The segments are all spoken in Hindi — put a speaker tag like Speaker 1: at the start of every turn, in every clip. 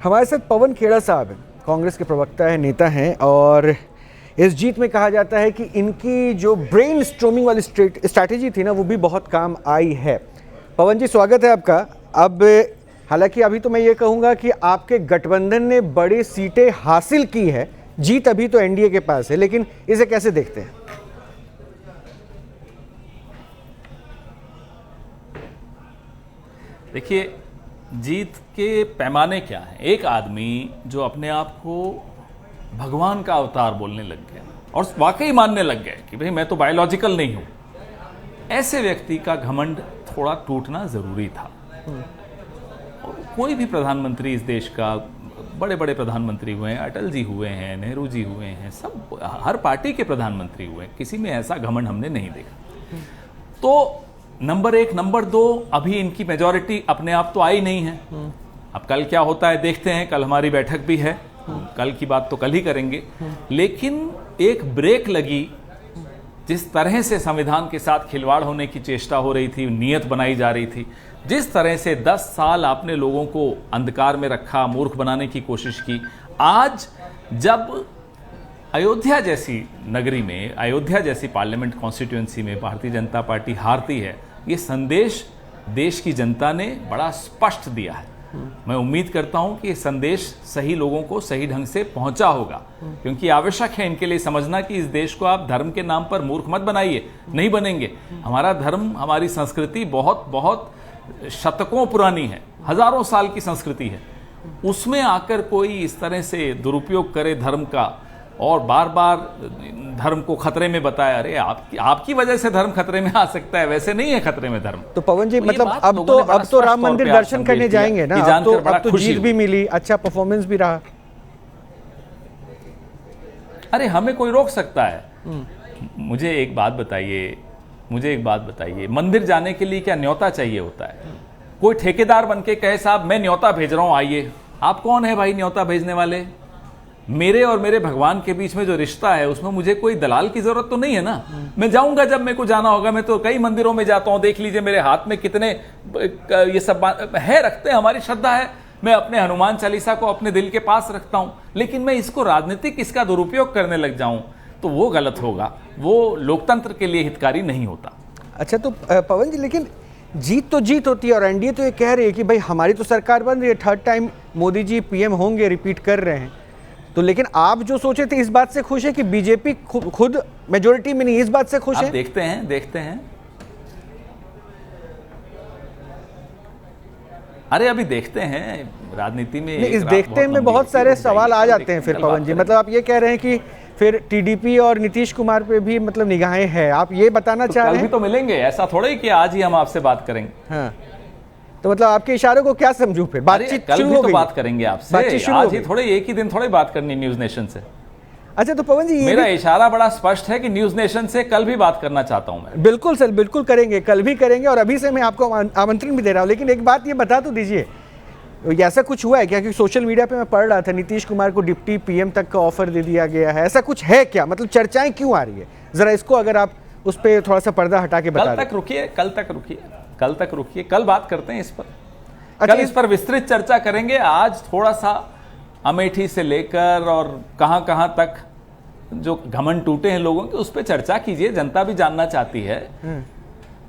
Speaker 1: हमारे साथ पवन खेड़ा साहब हैं, कांग्रेस के प्रवक्ता हैं, नेता हैं, और इस जीत में कहा जाता है कि इनकी जो ब्रेन स्ट्रोमिंग वाली स्ट्रैटेजी थी ना, वो भी बहुत काम आई है। पवन जी, स्वागत है आपका। अब हालांकि अभी तो मैं ये कहूँगा कि आपके गठबंधन ने बड़ी सीटें हासिल की है, जीत अभी तो एनडीए के पास है, लेकिन इसे कैसे देखते हैं?
Speaker 2: देखिए, जीत के पैमाने क्या हैं। एक आदमी जो अपने आप को भगवान का अवतार बोलने लग गया और वाकई मानने लग गए कि भाई मैं तो बायोलॉजिकल नहीं हूं, ऐसे व्यक्ति का घमंड थोड़ा टूटना जरूरी था। और कोई भी प्रधानमंत्री इस देश का, बड़े बड़े प्रधानमंत्री हुए हैं, अटल जी हुए हैं, नेहरू जी हुए हैं, सब हर पार्टी के प्रधानमंत्री हुए हैं, किसी में ऐसा घमंड हमने नहीं देखा। तो नंबर एक, नंबर दो, अभी इनकी मेजॉरिटी अपने आप तो आई नहीं है। अब कल क्या होता है देखते हैं। कल हमारी बैठक भी है, कल की बात तो कल ही करेंगे। लेकिन एक ब्रेक लगी, जिस तरह से संविधान के साथ खिलवाड़ होने की चेष्टा हो रही थी, नियत बनाई जा रही थी, जिस तरह से 10 साल आपने लोगों को अंधकार में रखा, मूर्ख बनाने की कोशिश की, आज जब अयोध्या जैसी नगरी में, अयोध्या जैसी पार्लियामेंट कॉन्स्टिट्यूएंसी में भारतीय जनता पार्टी हारती है, ये संदेश देश की जनता ने बड़ा स्पष्ट दिया है। मैं उम्मीद करता हूं कि ये संदेश सही लोगों को सही ढंग से पहुंचा होगा, क्योंकि आवश्यक है इनके लिए समझना कि इस देश को आप धर्म के नाम पर मूर्ख मत बनाइए, नहीं बनेंगे। हमारा धर्म, हमारी संस्कृति बहुत बहुत शतकों पुरानी है, हजारों साल की संस्कृति है। उसमें आकर कोई इस तरह से दुरुपयोग करे धर्म का और बार बार धर्म को खतरे में बताया, अरे आपकी वजह से धर्म खतरे में आ सकता है, वैसे नहीं है खतरे में धर्म।
Speaker 1: तो पवन जी, मतलब अब तो राम मंदिर दर्शन करने जाएंगे ना, अब तो जीत भी मिली, अच्छा परफॉर्मेंस भी रहा।
Speaker 2: अरे हमें कोई रोक सकता है? मुझे एक बात बताइए, मंदिर जाने के लिए क्या न्योता चाहिए होता है? कोई ठेकेदार बन के कहे साहब मैं न्योता भेज रहा हूं, आइए। आप कौन है भाई न्योता भेजने वाले? मेरे और मेरे भगवान के बीच में जो रिश्ता है, उसमें मुझे कोई दलाल की जरूरत तो नहीं है ना। मैं जाऊंगा जब मेरे को जाना होगा। मैं तो कई मंदिरों में जाता हूं, देख लीजिए मेरे हाथ में कितने ये सब है, रखते हैं, हमारी श्रद्धा है। मैं अपने हनुमान चालीसा को अपने दिल के पास रखता हूं, लेकिन मैं इसको राजनीतिक, इसका दुरुपयोग करने लग जाऊं तो वो गलत होगा, वो लोकतंत्र के लिए हितकारी नहीं होता।
Speaker 1: अच्छा, तो पवन जी, लेकिन जीत तो जीत होती है, और एनडीए तो ये कह रही है कि भाई हमारी तो सरकार बन रही है, 3rd time Modi ji PM होंगे, रिपीट कर रहे हैं। तो लेकिन आप जो सोचे थे, इस बात से खुश है कि बीजेपी खुद मेजोरिटी में नहीं, इस बात से खुश है?
Speaker 2: देखते हैं। अरे अभी देखते हैं, राजनीति में
Speaker 1: इस देखते में बहुत सारे सवाल आ जाते हैं फिर पवन जी। मतलब आप ये कह रहे हैं कि फिर टीडीपी और नीतीश कुमार पे भी मतलब निगाहें हैं, आप ये बताना चाह रहे हैं?
Speaker 2: कल भी तो मिलेंगे, ऐसा थोड़ा ही कि आज ही हम आपसे बात करेंगे।
Speaker 1: हाँ, तो मतलब आपके इशारों को क्या समझूं? फिर बातचीत
Speaker 2: शुरू हो गई, बात करेंगे आपसे आज ही, थोड़े एक ही दिन थोड़ी बात करनी न्यूज नेशन से।
Speaker 1: अच्छा, तो पवन जी,
Speaker 2: मेरा इशारा बड़ा स्पष्ट है कि न्यूज नेशन से कल भी बात करना चाहता हूं मैं।
Speaker 1: बिल्कुल सर, बिल्कुल करेंगे, कल भी करेंगे, और अभी से मैं आपको आमंत्रण भी दे रहा हूं। लेकिन एक बात ये बता तो दीजिए, ऐसा कुछ हुआ है क्या? क्योंकि सोशल मीडिया पे मैं पढ़ रहा था नीतीश कुमार को डिप्टी पीएम तक का ऑफर दे दिया गया है, ऐसा कुछ है क्या? मतलब चर्चाएं क्यों आ रही है? जरा इसको अगर आप उस पर थोड़ा सा पर्दा हटा के बता दें।
Speaker 2: कल तक रुकिए, कल बात करते हैं इस पर। अच्छा, कल इस पर विस्तृत चर्चा करेंगे। आज थोड़ा सा अमेठी से लेकर और कहां तक जो घमंड टूटे हैं लोगों के, उस पर चर्चा कीजिए, जनता भी जानना चाहती है।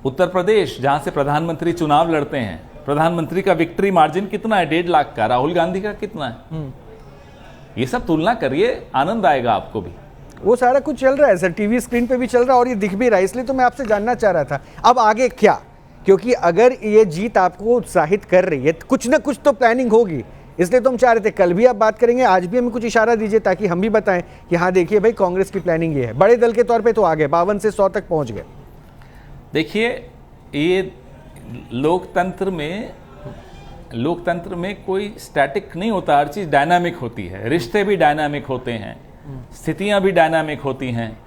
Speaker 2: उत्तर प्रदेश, जहां से प्रधानमंत्री चुनाव लड़ते हैं, प्रधानमंत्री का विक्ट्री मार्जिन कितना है? 1.5 लाख का। राहुल गांधी का कितना है? ये सब तुलना करिए, आनंद आएगा आपको भी।
Speaker 1: वो सारा कुछ चल रहा है सर, टीवी स्क्रीन पे भी चल रहा है और ये दिख भी रहा है, इसलिए तो मैं आपसे जानना चाह रहा था अब आगे क्या। क्योंकि अगर ये जीत आपको उत्साहित कर रही है, कुछ ना कुछ तो प्लानिंग होगी, इसलिए तो हम चाह रहे थे कल भी आप बात करेंगे, आज भी हमें कुछ इशारा दीजिए ताकि हम भी बताएं कि हाँ देखिए भाई, कांग्रेस की प्लानिंग ये है। बड़े दल के तौर पे तो आ गए, 52 से 100 तक पहुंच गए।
Speaker 2: देखिए, ये लोकतंत्र में कोई स्टैटिक नहीं होता, हर चीज डायनामिक होती है। रिश्ते भी डायनामिक होते हैं, स्थितियां भी डायनामिक होती हैं,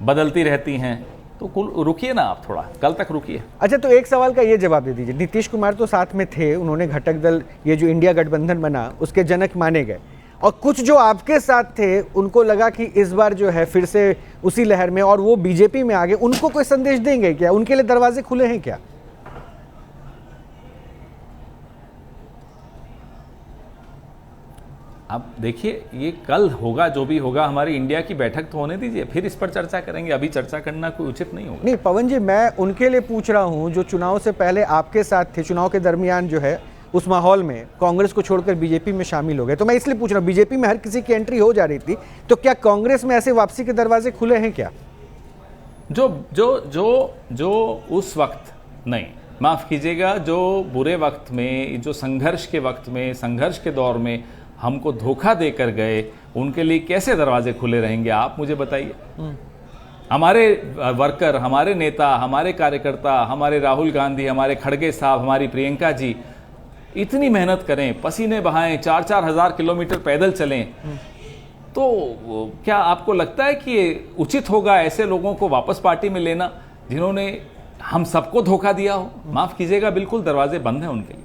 Speaker 2: बदलती रहती हैं। तो रुकिए ना आप, थोड़ा कल तक रुकिए।
Speaker 1: अच्छा, तो एक सवाल का ये जवाब दे दीजिए, नीतीश कुमार तो साथ में थे, उन्होंने घटक दल, ये जो इंडिया गठबंधन बना, उसके जनक माने गए, और कुछ जो आपके साथ थे उनको लगा कि इस बार जो है फिर से उसी लहर में, और वो बीजेपी में आ गए, उनको कोई संदेश देंगे क्या? उनके लिए दरवाजे खुले हैं क्या?
Speaker 2: अब देखिए, ये कल होगा जो भी होगा, हमारी इंडिया की बैठक तो होने दीजिए, फिर इस पर चर्चा करेंगे। अभी चर्चा करना कोई उचित नहीं होगा।
Speaker 1: नहीं पवन जी, मैं उनके लिए पूछ रहा हूं जो चुनाव से पहले आपके साथ थे, चुनाव के दरमियान जो है उस माहौल में कांग्रेस को छोड़कर बीजेपी में शामिल हो गए। तो मैं इसलिए पूछ रहा हूं, बीजेपी में हर किसी की एंट्री हो जा रही थी, तो क्या कांग्रेस में ऐसे वापसी के दरवाजे खुले हैं क्या?
Speaker 2: जो जो जो जो उस वक्त, नहीं माफ़ कीजिएगा, जो बुरे वक्त में, जो संघर्ष के वक्त में, संघर्ष के दौर में हमको धोखा देकर गए, उनके लिए कैसे दरवाजे खुले रहेंगे आप मुझे बताइए। हमारे वर्कर, हमारे नेता, हमारे कार्यकर्ता, हमारे राहुल गांधी, हमारे खड़गे साहब, हमारी प्रियंका जी इतनी मेहनत करें, पसीने बहाएं, 4-4 हज़ार किलोमीटर पैदल चलें, तो क्या आपको लगता है कि ये उचित होगा ऐसे लोगों को वापस पार्टी में लेना जिन्होंने हम सबको धोखा दिया हो? माफ़ कीजिएगा, बिल्कुल दरवाजे बंद हैं उनके लिए।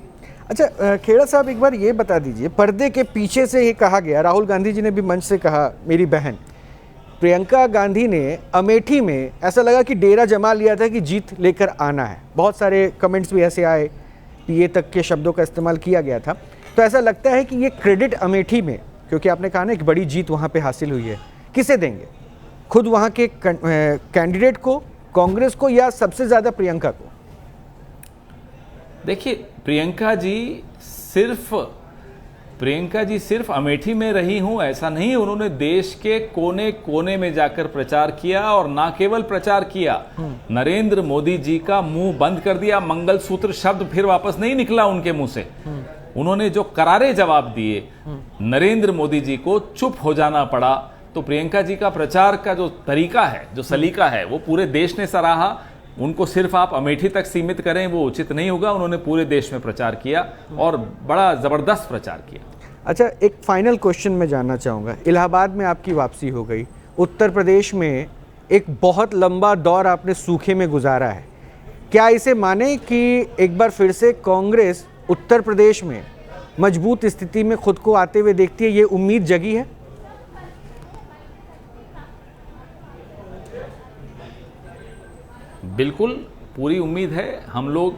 Speaker 1: अच्छा खेड़ा साहब, एक बार ये बता दीजिए, पर्दे के पीछे से ये कहा गया, राहुल गांधी जी ने भी मंच से कहा, मेरी बहन प्रियंका गांधी ने अमेठी में ऐसा लगा कि डेरा जमा लिया था कि जीत लेकर आना है। बहुत सारे कमेंट्स भी ऐसे आए, पीए तक के शब्दों का इस्तेमाल किया गया था। तो ऐसा लगता है कि ये क्रेडिट अमेठी में, क्योंकि आपने कहा ना एक बड़ी जीत वहाँ पे हासिल हुई है, किसे देंगे? खुद वहाँ के कैंडिडेट को, कांग्रेस को, या सबसे ज़्यादा प्रियंका को?
Speaker 2: देखिए, प्रियंका जी सिर्फ अमेठी में रही हूं ऐसा नहीं, उन्होंने देश के कोने कोने में जाकर प्रचार किया, और ना केवल प्रचार किया, नरेंद्र मोदी जी का मुंह बंद कर दिया। मंगलसूत्र शब्द फिर वापस नहीं निकला उनके मुंह से। उन्होंने जो करारे जवाब दिए, नरेंद्र मोदी जी को चुप हो जाना पड़ा। तो प्रियंका जी का प्रचार का जो तरीका है, जो सलीका है, वो पूरे देश ने सराहा। उनको सिर्फ आप अमेठी तक सीमित करें वो उचित नहीं होगा। उन्होंने पूरे देश में प्रचार किया और बड़ा ज़बरदस्त प्रचार किया।
Speaker 1: अच्छा, एक फाइनल क्वेश्चन मैं जानना चाहूँगा। इलाहाबाद में आपकी वापसी हो गई, उत्तर प्रदेश में एक बहुत लंबा दौर आपने सूखे में गुजारा है। क्या इसे माने कि एक बार फिर से कांग्रेस उत्तर प्रदेश में मजबूत स्थिति में खुद को आते हुए देखती है, ये उम्मीद जगी है?
Speaker 2: बिल्कुल पूरी उम्मीद है। हम लोग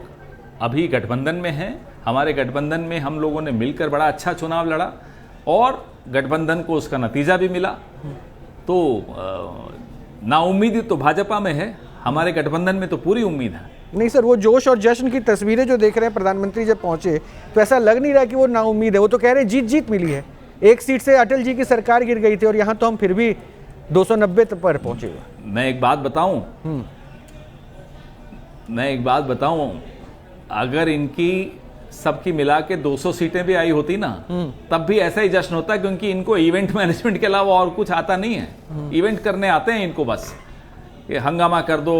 Speaker 2: अभी गठबंधन में हैं। हमारे गठबंधन में हम लोगों ने मिलकर बड़ा अच्छा चुनाव लड़ा और गठबंधन को उसका नतीजा भी मिला। तो नाउम्मीदी तो भाजपा में है, हमारे गठबंधन में तो पूरी उम्मीद है।
Speaker 1: नहीं सर, वो जोश और जश्न की तस्वीरें जो देख रहे हैं, प्रधानमंत्री जब पहुंचे तो ऐसा लग नहीं रहा कि वो नाउम्मीद है। वो तो कह रहे हैं जीत जीत मिली है। एक सीट से अटल जी की सरकार गिर गई थी और यहाँ तो हम फिर भी 290 पर पहुंचे हुए।
Speaker 2: मैं एक बात बताऊं, अगर इनकी सबकी मिला के 200 सीटें भी आई होती ना, तब भी ऐसा ही जश्न होता, क्योंकि इनको इवेंट मैनेजमेंट के अलावा और कुछ आता नहीं है। इवेंट करने आते हैं इनको, बस ये हंगामा कर दो,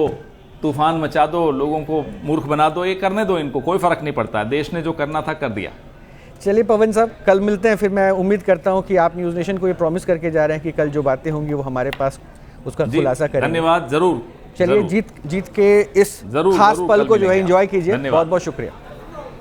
Speaker 2: तूफान मचा दो, लोगों को मूर्ख बना दो, ये करने दो, इनको कोई फर्क नहीं पड़ता। देश ने जो करना था कर दिया।
Speaker 1: चलिए पवन साहब, कल मिलते हैं फिर। मैं उम्मीद करता हूं कि आप न्यूज़ नेशन को ये प्रॉमिस करके जा रहे हैं कि कल जो बातें होंगी वो हमारे पास उसका खुलासा करेंगे।
Speaker 2: धन्यवाद। जरूर।
Speaker 1: चलिए, जीत के इस खास पल को जो है एंजॉय कीजिए। बहुत बहुत शुक्रिया।